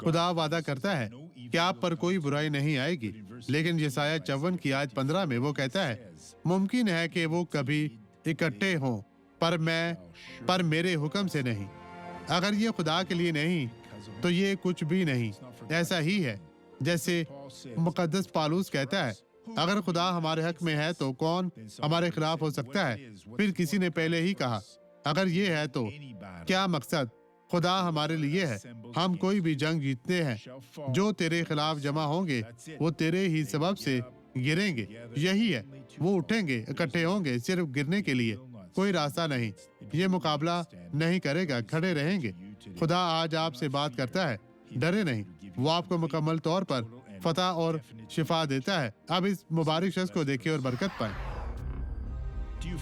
खुदा वादा करता है कि आप पर कोई बुराई नहीं आएगी, लेकिन यशायाह 54 की आयत 15 में वो कहता है, मुमकिन है कि वो कभी इकट्ठे हों, पर मेरे हुक्म से नहीं। अगर ये खुदा के लिए नहीं तो ये कुछ भी नहीं। ऐसा ही है जैसे मुकद्दस पालूस कहता है, अगर खुदा हमारे हक में है तो कौन हमारे खिलाफ हो सकता है। फिर किसी ने पहले ही कहा, अगर ये है तो क्या मकसद खुदा हमारे लिए है। हम कोई भी जंग जीतते हैं, जो तेरे खिलाफ जमा होंगे वो तेरे ही सबब से गिरेंगे। यही है, वो उठेंगे, इकट्ठे होंगे सिर्फ गिरने के लिए। कोई रास्ता नहीं, ये मुकाबला नहीं करेगा, खड़े रहेंगे। खुदा आज आपसे बात करता है, डरे नहीं। वो आपको मुकम्मल तौर पर फतह और शिफा देता है। अब इस मुबारक शख्स को देखिए और बरकत पाए।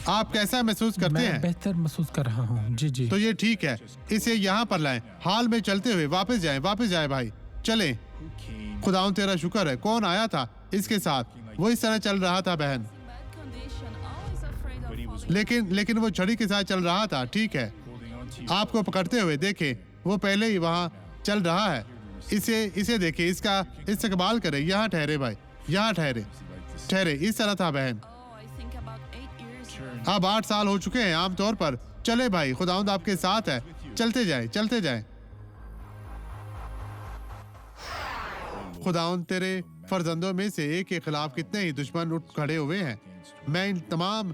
आप कैसा महसूस करते हैं? मैं बेहतर महसूस कर रहा हूँ। जी जी। तो ये ठीक है, इसे यहाँ पर लाएं। हाल में चलते हुए वापस जाएं भाई, चलें। खुदाउन तेरा शुक्र है। कौन आया था इसके साथ? वो इस तरह चल रहा था बहन, लेकिन वो छड़ी के साथ चल रहा था। ठीक है, आपको पकड़ते हुए देखे, वो पहले ही वहाँ चल रहा है। इसे देखे, इसका इस्तकबाल करे। यहाँ ठहरे भाई, यहाँ ठहरे। इस तरह था बहन। अब 8 साल हो चुके हैं आमतौर पर। चले भाई, खुदावंद आपके साथ है। चलते जाएं। खुदावंद तेरे फर्जंदों में से एक के खिलाफ कितने ही दुश्मन उठ खड़े हुए हैं। मैं इन तमाम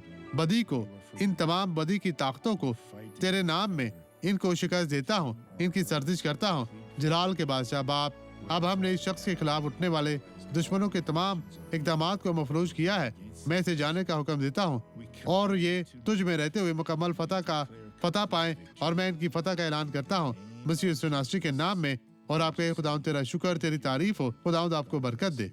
बदी की ताकतों को तेरे नाम में इनको शिकस्त देता हूँ, इनकी सर्जिश करता हूँ। जलाल के बादशाह बाप, अब हमने इस शख्स के खिलाफ उठने वाले दुश्मनों के तमाम इक़दामात को मफलूज किया है। मैं इसे जाने का हुक्म देता हूँ और ये तुझ में रहते हुए मुकम्मल फतह पाएं, और मैं इनकी फतह का ऐलान करता हूँ मसीह यीशु नासरी के नाम में। और आपके खुदावंद तेरा शुक्र, तेरी तारीफ हो। खुदावंद आपको बरकत दे।